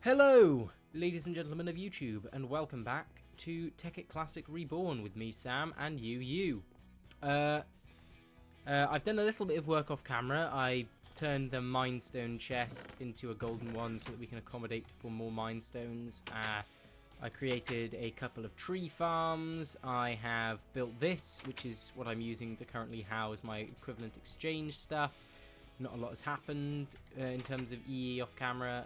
Hello, ladies and gentlemen of YouTube, and welcome back to Tekkit Classic Reborn with me, Sam, and you. I've done a little bit of work off camera. I turned the Mindstone chest into a golden one so that we can accommodate for more Mindstones. I created a couple of tree farms. I have built this, which is what I'm using to currently house my equivalent exchange stuff. Not a lot has happened in terms of EE off camera.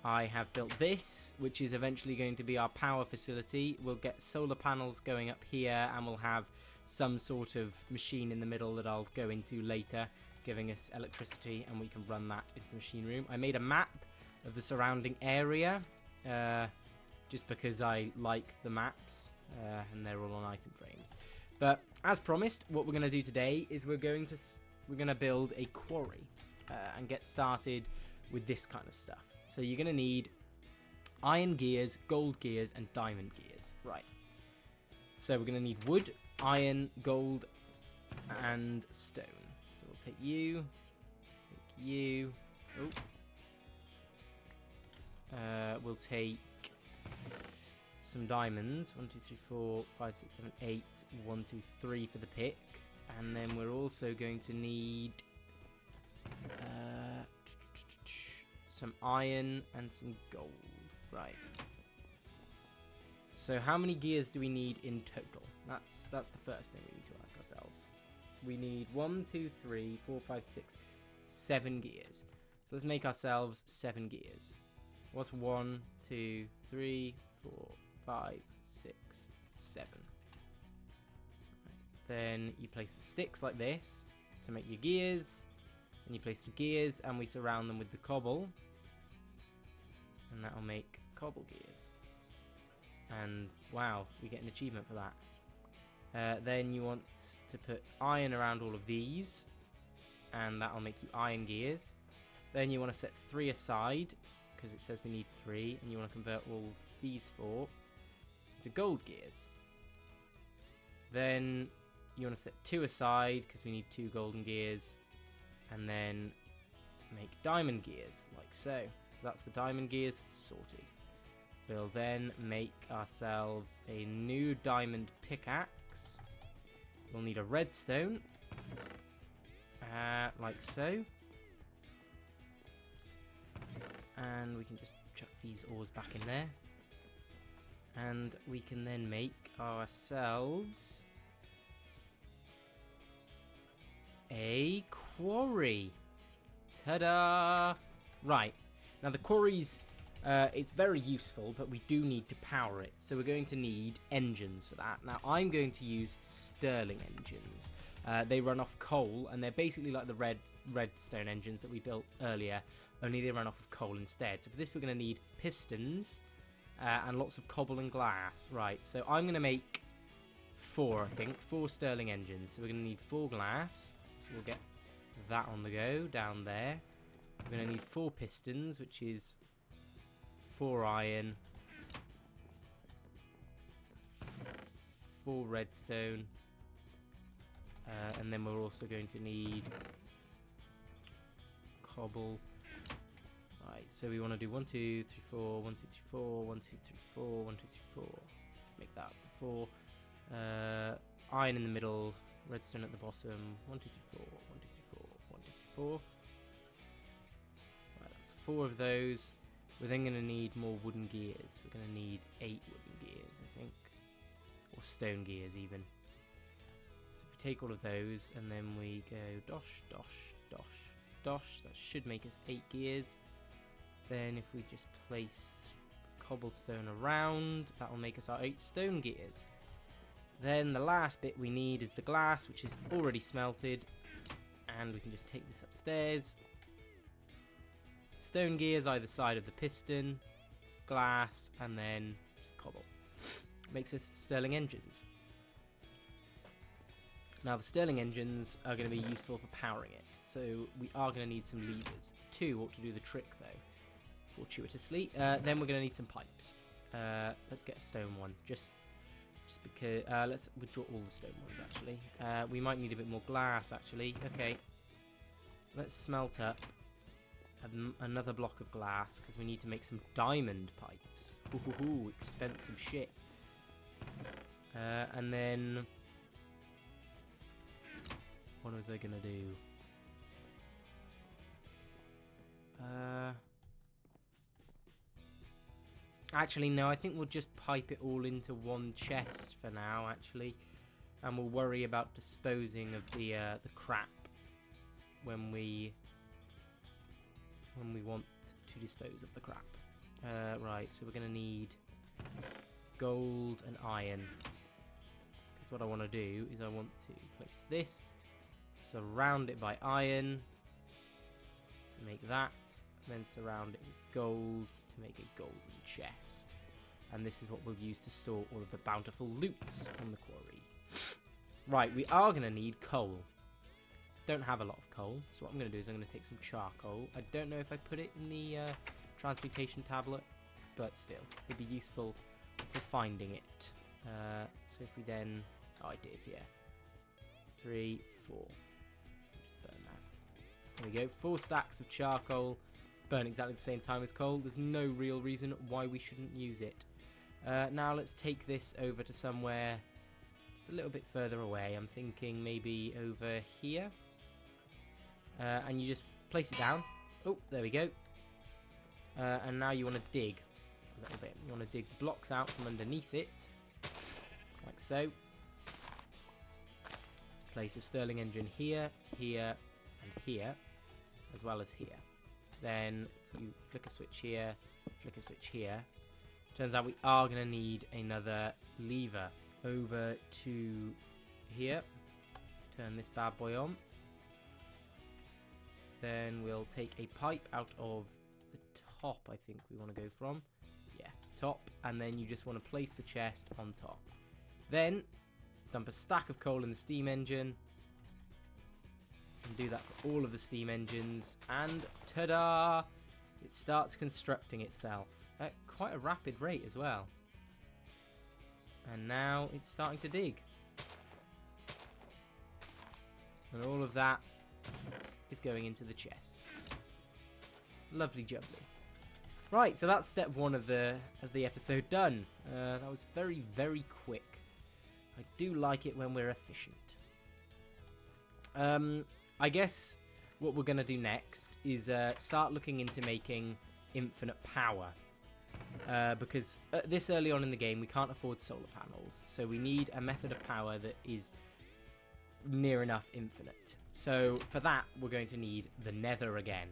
I have built this, which is eventually going to be our power facility. We'll get solar panels going up here, and we'll have some sort of machine in the middle that I'll go into later, giving us electricity, and we can run that into the machine room. I made a map of the surrounding area, just because I like the maps, and they're all on item frames. But as promised, what we're going to do today is we're going to build a quarry and get started with this kind of stuff. So you're going to need iron gears, gold gears, and diamond gears. Right. So we're going to need wood, iron, gold, and stone. So we'll take you. Oh. We'll take some diamonds. 1, 2, 3, 4, 5, 6, 7, 8. 1, 2, 3 for the pick. And then we're also going to need some iron and some gold. Right. So how many gears do we need in total? That's the first thing we need to ask ourselves. We need 1, 2, 3, 4, 5, 6, 7 gears. So let's make ourselves 7 gears. What's 1, 2, 3, 4, 5, 6, 7. Right. Then you place the sticks like this to make your gears. And you place the gears and we surround them with the cobble. And that'll make cobble gears. And wow, we get an achievement for that. Then you want to put iron around all of these. And that'll make you iron gears. Then you want to set 3 aside, because it says we need 3. And you want to convert all of these 4 into gold gears. Then you want to set 2 aside, because we need 2 golden gears. And then make diamond gears, like so. So that's the diamond gears sorted. We'll then make ourselves a new diamond pickaxe. We'll need a redstone, like so. And we can just chuck these ores back in there. And we can then make ourselves a quarry. Ta-da! Right. Now the quarry's, it's very useful, but we do need to power it. So we're going to need engines for that. Now I'm going to use Stirling engines. They run off coal, and they're basically like the redstone engines that we built earlier, only they run off of coal instead. So for this we're going to need pistons and lots of cobble and glass. Right, so I'm going to make 4, I think. 4 Stirling engines. So we're going to need 4 glass. So we'll get that on the go down there. We're going to need 4 pistons, which is 4 iron, 4 redstone, and then we're also going to need cobble. Right, so we want to do 1, 2, 3, 4, 1, 2, 3, 4, 1, 2, 3, 4, 1, 2, 3, 4. Make that up to 4. Iron in the middle, redstone at the bottom. 1, 2, 3, 4, 1, 2, 3, 4, 1, 2, 3, 4. Right, that's 4 of those. We're then going to need more wooden gears. We're going to need 8 wooden gears, I think. Or stone gears, even. So if we take all of those, and then we go dosh, dosh, dosh, dosh. That should make us 8 gears. Then if we just place cobblestone around, that will make us our 8 stone gears. Then the last bit we need is the glass, which is already smelted. And we can just take this upstairs. Stone gears either side of the piston, glass, and then just cobble. Makes us Stirling engines. Now the Stirling engines are going to be useful for powering it. So we are going to need some levers. 2 ought to do the trick though, fortuitously. Then we're going to need some pipes. Let's get a stone one. Just because, let's withdraw all the stone ones actually. We might need a bit more glass actually. Okay. Let's smelt up another block of glass because we need to make some diamond pipes. Ooh, expensive shit. And then what was I gonna do? Actually, no, I think we'll just pipe it all into one chest for now, actually. And we'll worry about disposing of the crap when we want to dispose of the crap. Right, so we're going to need gold and iron. Because what I want to do is I want to place this, surround it by iron to make that, and then surround it with gold to make a golden chest. And this is what we'll use to store all of the bountiful loots from the quarry. Right, we are going to need coal. Don't have a lot of coal, so what I'm going to do is I'm going to take some charcoal. I don't know if I put it in the transmutation tablet, but still, it'd be useful for finding it. So if we then... Oh, I did, yeah. 3, 4. Just burn that. There we go, 4 stacks of charcoal. Burn exactly the same time as coal. There's no real reason why we shouldn't use it. Now let's take this over to somewhere just a little bit further away. I'm thinking maybe over here. And you just place it down. Oh, there we go. And now you want to dig a little bit. You want to dig the blocks out from underneath it. Like so. Place a Stirling engine here, here, and here. As well as here. Then you flick a switch here, flick a switch here. Turns out we are going to need another lever. Over to here. Turn this bad boy on. Then we'll take a pipe out of the top, I think we want to go from. Yeah, top. And then you just want to place the chest on top. Then, dump a stack of coal in the steam engine. And do that for all of the steam engines. And ta-da! It starts constructing itself at quite a rapid rate as well. And now it's starting to dig. And all of that is going into the chest. Lovely jubbly. Right, so that's step 1 of the episode done. That was very, very quick. I do like it when we're efficient. I guess what we're going to do next is start looking into making infinite power. Because this early on in the game, we can't afford solar panels. So we need a method of power that is near enough infinite. So for that, we're going to need the nether again.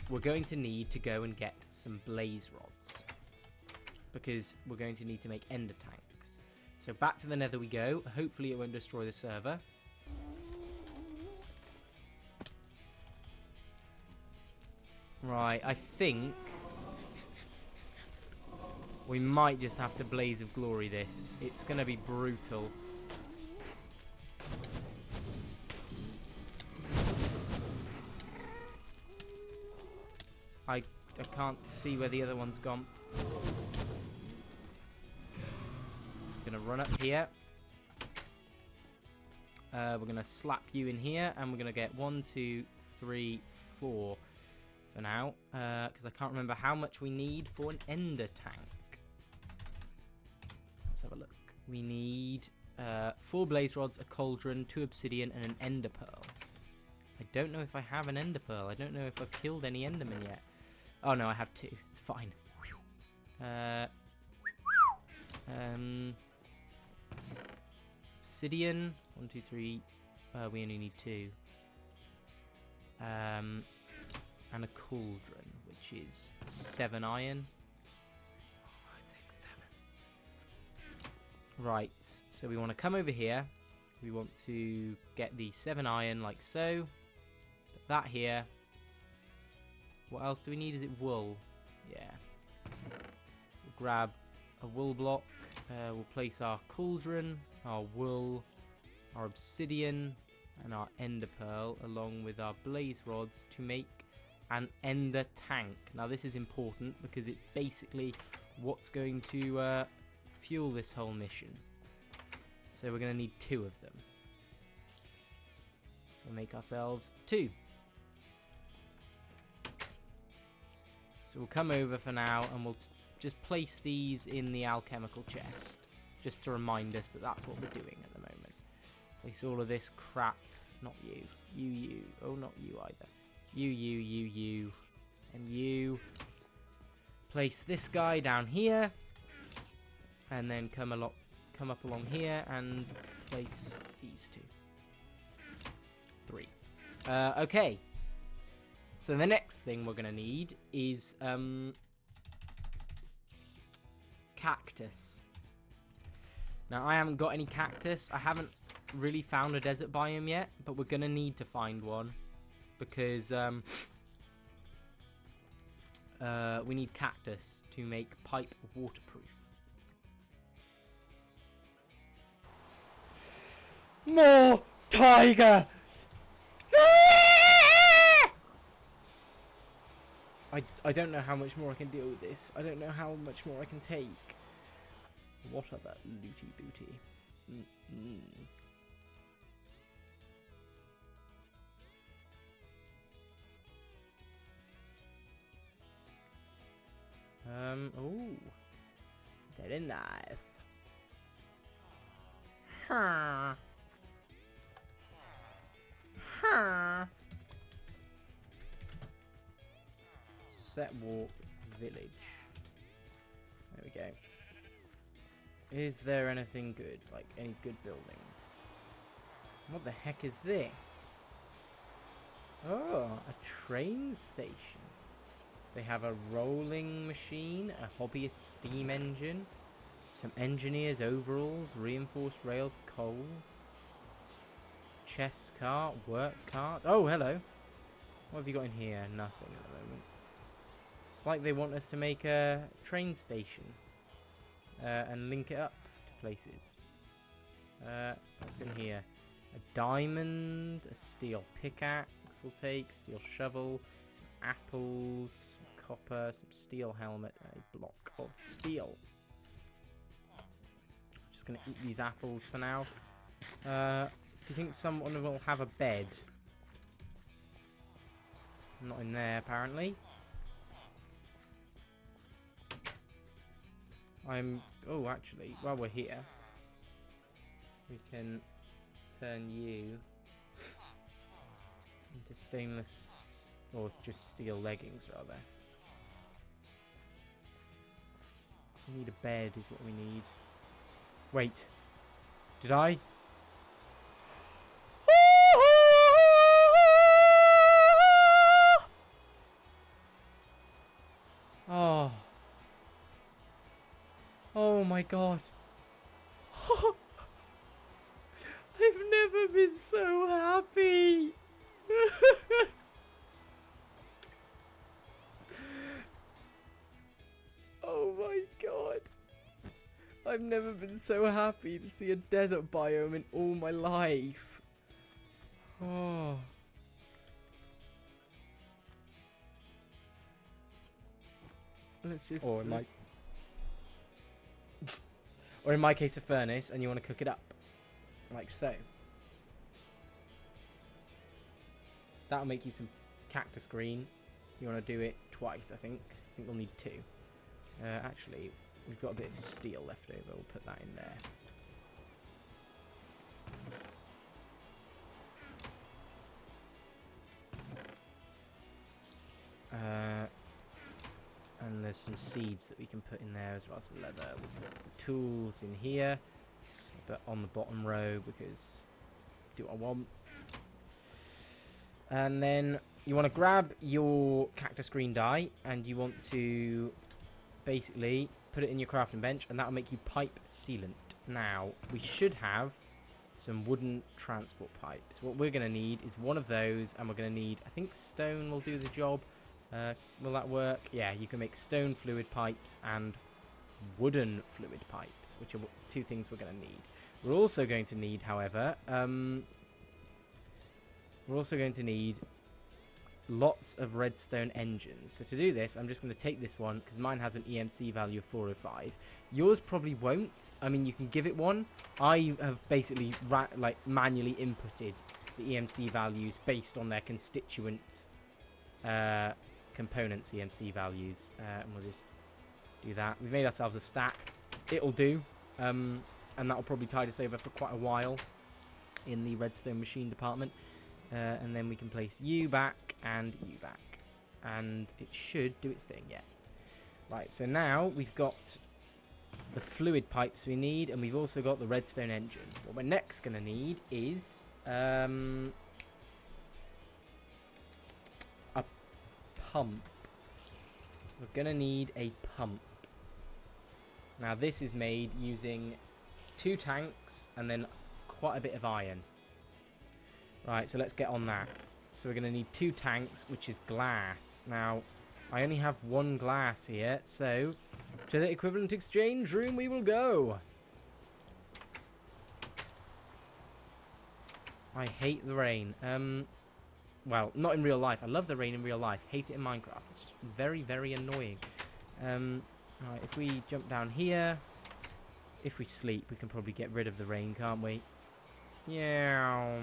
We're going to need to go and get some blaze rods. Because we're going to need to make ender tanks. So back to the nether we go. Hopefully it won't destroy the server. Right, I think we might just have to Blaze of Glory this. It's going to be brutal. I can't see where the other one's gone. Gonna run up here. We're gonna slap you in here, and we're gonna get 1, 2, 3, 4 for now, because I can't remember how much we need for an ender tank. Let's have a look. We need 4 blaze rods, a cauldron, 2 obsidian, and an ender pearl. I don't know if I have an ender pearl. I don't know if I've killed any endermen yet. Oh no, I have 2. It's fine. Obsidian. 1, 2, 3. We only need 2. And a cauldron, which is 7 iron. I think 7. Right. So we want to come over here. We want to get the 7 iron like so. Put that here. What else do we need? Is it wool? Yeah. So we'll grab a wool block. We'll place our cauldron, our wool, our obsidian, and our ender pearl along with our blaze rods to make an ender tank. Now this is important because it's basically what's going to fuel this whole mission. So we're going to need 2 of them. So we'll make ourselves 2. So we'll come over for now, and we'll just place these in the alchemical chest, just to remind us that that's what we're doing at the moment. Place all of this crap. Not you. You. Oh, not you either. You. And you. Place this guy down here. And then come up along here and place these two. 3. Okay. So the next thing we're going to need is cactus. Now, I haven't got any cactus. I haven't really found a desert biome yet, but we're going to need to find one because we need cactus to make pipe waterproof. More tiger! I don't know how much more I can deal with this. I don't know how much more I can take. What other looty booty? Oh, very nice. Set walk village. There we go. Is there anything good? Like any good buildings? What the heck is this? Oh, a train station. They have a rolling machine, a hobbyist steam engine, some engineers' overalls, reinforced rails, coal, chest cart, work cart. Oh, hello. What have you got in here? Nothing at the moment. It's like they want us to make a train station and link it up to places. What's in here? A diamond, a steel pickaxe we'll take, steel shovel, some apples, some copper, some steel helmet, and a block of steel. Just going to eat these apples for now. Do you think someone will have a bed? Not in there, apparently. Oh, actually, while we're here, we can turn you into stainless, or just steel leggings, rather. We need a bed, is what we need. Wait, did I? Oh. Oh my god. I've never been so happy. Oh my god. I've never been so happy to see a desert biome in all my life. Oh. Let's just... Or in my case, a furnace, and you want to cook it up. Like so. That'll make you some cactus green. You want to do it twice, I think. I think we'll need 2. Actually, we've got a bit of steel left over. We'll put that in there. And there's some seeds that we can put in there as well as some leather. We'll put the tools in here, but on the bottom row because do what I want. And then you want to grab your cactus green dye and you want to basically put it in your crafting bench, and that'll make you pipe sealant. Now, we should have some wooden transport pipes. What we're going to need is one of those, and we're going to need, I think stone will do the job. Will that work? Yeah, you can make stone fluid pipes and wooden fluid pipes, which are 2 things we're going to need. We're also going to need, however, lots of redstone engines. So to do this, I'm just going to take this one, because mine has an EMC value of 405. Yours probably won't. I mean, you can give it one. I have basically manually inputted the EMC values based on their constituent components EMC values, and we'll just do that. We've made ourselves a stack. It'll do, and that'll probably tide us over for quite a while in the redstone machine department. And then we can place you back and you back, and it should do its thing. Yeah. Right, so now we've got the fluid pipes we need, and we've also got the redstone engine. What we're next going to need is a pump. We're going to need a pump. Now this is made using 2 tanks and then quite a bit of iron. Right, so let's get on that. So we're going to need 2 tanks, which is glass. Now, I only have 1 glass here, so to the equivalent exchange room we will go. I hate the rain. Well, not in real life. I love the rain in real life. Hate it in Minecraft. It's just very, very annoying. Alright, if we jump down here, if we sleep, we can probably get rid of the rain, can't we? Yeah.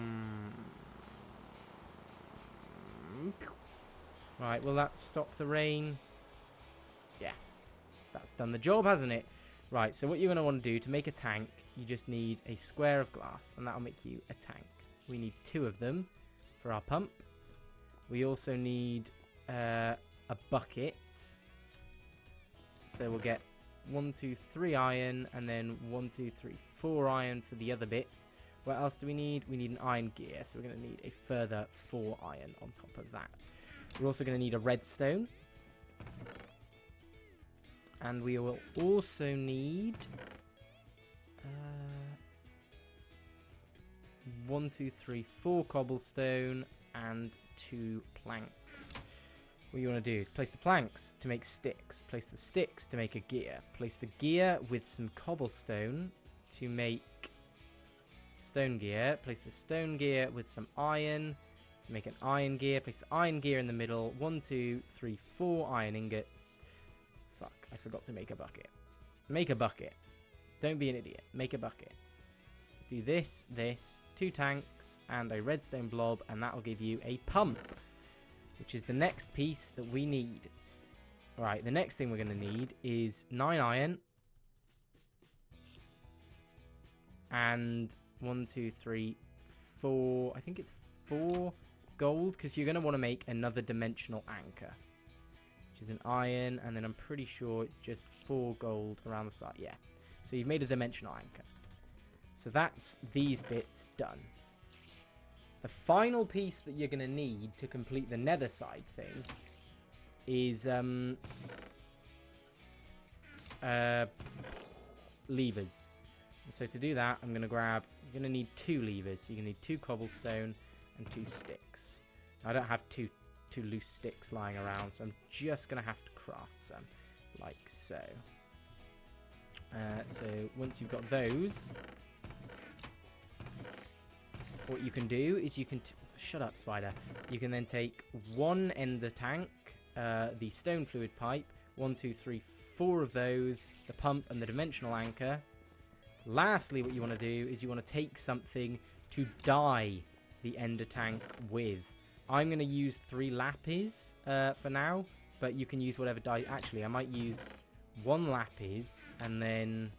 Right, will that stop the rain? Yeah. That's done the job, hasn't it? Right, so what you're going to want to do to make a tank, you just need a square of glass, and that'll make you a tank. We need 2 of them for our pump. We also need a bucket. So we'll get 1, 2, 3 iron, and then 1, 2, 3, 4 iron for the other bit. What else do we need? We need an iron gear, so we're going to need a further 4 iron on top of that. We're also going to need a redstone. And we will also need 1, 2, 3, 4 cobblestone and 2 planks. What you want to do is place the planks to make sticks, place the sticks to make a gear, place the gear with some cobblestone to make stone gear, place the stone gear with some iron to make an iron gear, place the iron gear in the middle, 1, 2, 3, 4 iron ingots. Fuck, I forgot to make a bucket. Make a bucket. Don't be an idiot. Make a bucket. Do this, 2 tanks, and a redstone blob, and that'll give you a pump, which is the next piece that we need. Alright, the next thing we're going to need is 9 iron, and 1, 2, 3, 4, I think it's 4 gold, because you're going to want to make another dimensional anchor, which is an iron, and then I'm pretty sure it's just 4 gold around the side. Yeah, so you've made a dimensional anchor. So that's these bits done. The final piece that you're going to need to complete the nether side thing is levers. So to do that, I'm going to grab, you're going to need 2 levers. So you're going to need 2 cobblestone and 2 sticks. Now, I don't have two loose sticks lying around, so I'm just going to have to craft some, like so. So once you've got those, what you can do is you can... Shut up, spider. You can then take 1 end of the tank, the stone fluid pipe, 1, 2, 3, 4 of those, the pump and the dimensional anchor. Lastly, what you want to do is you want to take something to dye the ender tank with. I'm going to use 3 lapis for now, but you can use whatever dye. Actually, I might use 1 lapis, and then...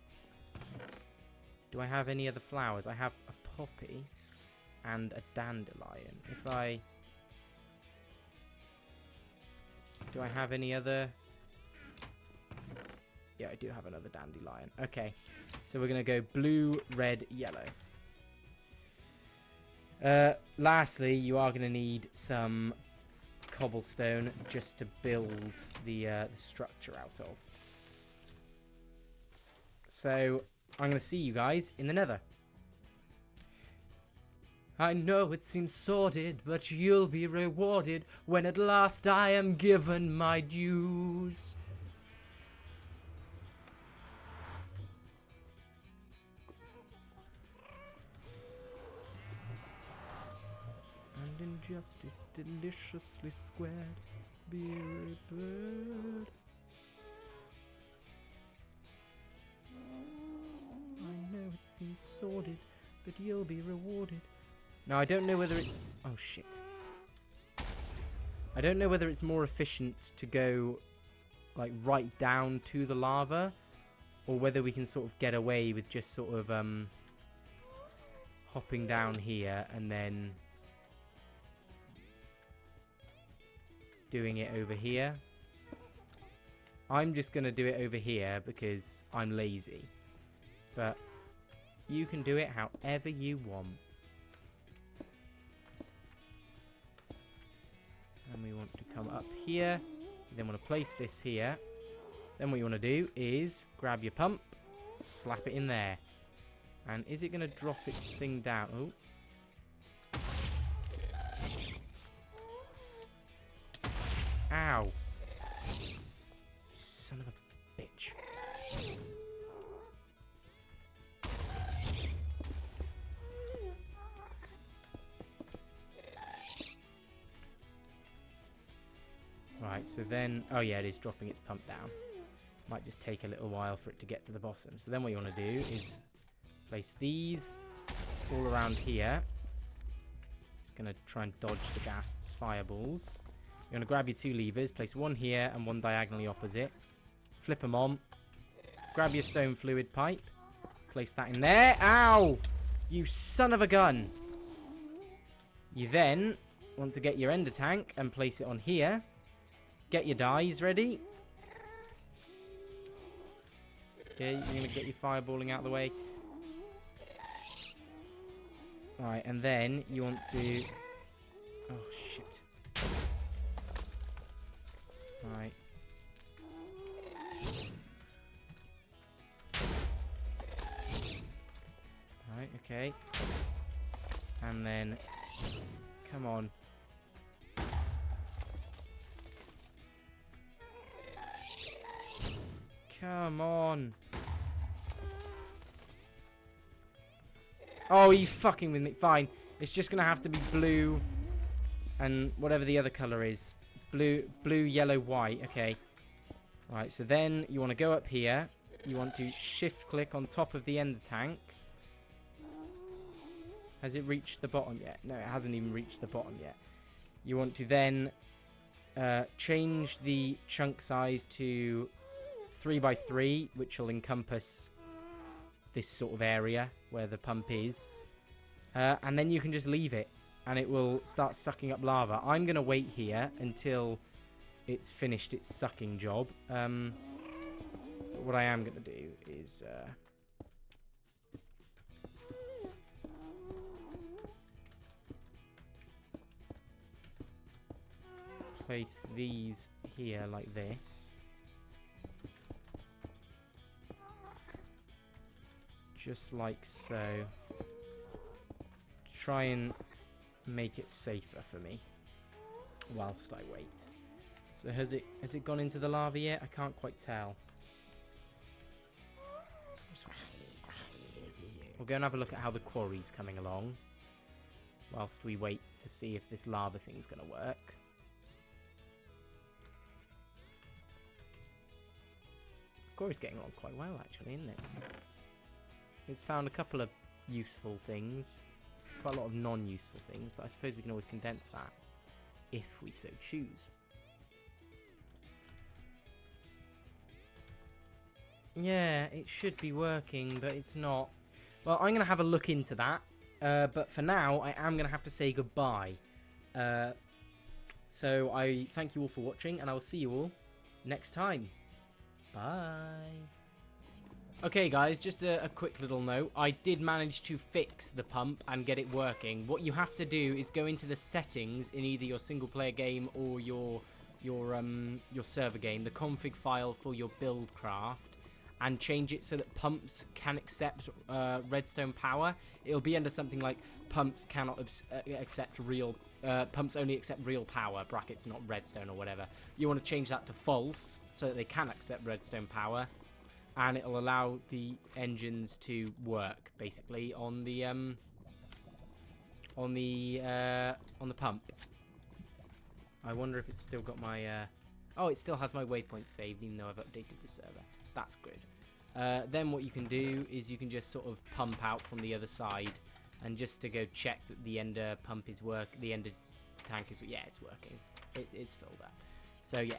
Do I have any other flowers? I have a poppy and a dandelion. If I... Do I have any other... Yeah, I do have another dandelion. Okay, so we're going to go blue, red, yellow. Lastly, you are going to need some cobblestone just to build the structure out of. So, I'm going to see you guys in the nether. I know it seems sordid, but you'll be rewarded when at last I am given my dues. And injustice deliciously squared be revered. I know it seems sordid, but you'll be rewarded. Now, I don't know whether it's... Oh, shit. I don't know whether it's more efficient to go like right down to the lava, or whether we can sort of get away with just sort of hopping down here and then doing it over here. I'm just going to do it over here because I'm lazy. But you can do it however you want. And we want to come up here. You then want to place this here. Then what you want to do is grab your pump, slap it in there. And is it going to drop its thing down? Oh. Ow. Son of a bitch. Right, so then... Oh yeah, it is dropping its pump down. Might just take a little while for it to get to the bottom. So then what you want to do is place these all around here. It's going to try and dodge the ghast's fireballs. You're going to grab your two levers, place one here and one diagonally opposite. Flip them on. Grab your stone fluid pipe. Place that in there. Ow! You son of a gun! You then want to get your ender tank and place it on here. Get your dies ready. Okay, you're going to get your fireballing out of the way. Alright, and then you want to... Oh, shit. Alright. Alright, okay. And then... Come on. Come on. Oh, you fucking with me. Fine. It's just going to have to be blue and whatever the other colour is. Blue, yellow, white. Okay. Right, so then you want to go up here. You want to shift click on top of the ender tank. Has it reached the bottom yet? No, it hasn't even reached the bottom yet. You want to then change the chunk size to 3x3, which will encompass this sort of area where the pump is. And then you can just leave it and it will start sucking up lava. I'm going to wait here until it's finished its sucking job. What I am going to do is... place these here like this. Just like so. Try and make it safer for me whilst I wait. So has it gone into the lava yet? I can't quite tell. We'll go and have a look at how the quarry's coming along whilst we wait to see if this lava thing's going to work. Quarry's getting along quite well, actually, isn't it? It's found a couple of useful things. Quite a lot of non-useful things, but I suppose we can always condense that if we so choose. Yeah, it should be working, but it's not. Well, I'm going to have a look into that. But for now, I am going to have to say goodbye. So I thank you all for watching, and I will see you all next time. Bye. Okay guys, just a quick little note. I did manage to fix the pump and get it working. What you have to do is go into the settings in either your single player game or your server game, the config file for your build craft, and change it so that pumps can accept redstone power. It'll be under something like pumps cannot accept real pumps only accept real power, brackets not redstone or whatever. You want to change that to false so that they can accept redstone power, and it'll allow the engines to work basically on the pump. I wonder if it's still got my oh, it still has my waypoint saved even though I've updated the server. That's good. Then what you can do is you can just sort of pump out from the other side, and just to go check that the ender pump is the ender tank is, yeah, it's working. it's filled up. So yeah,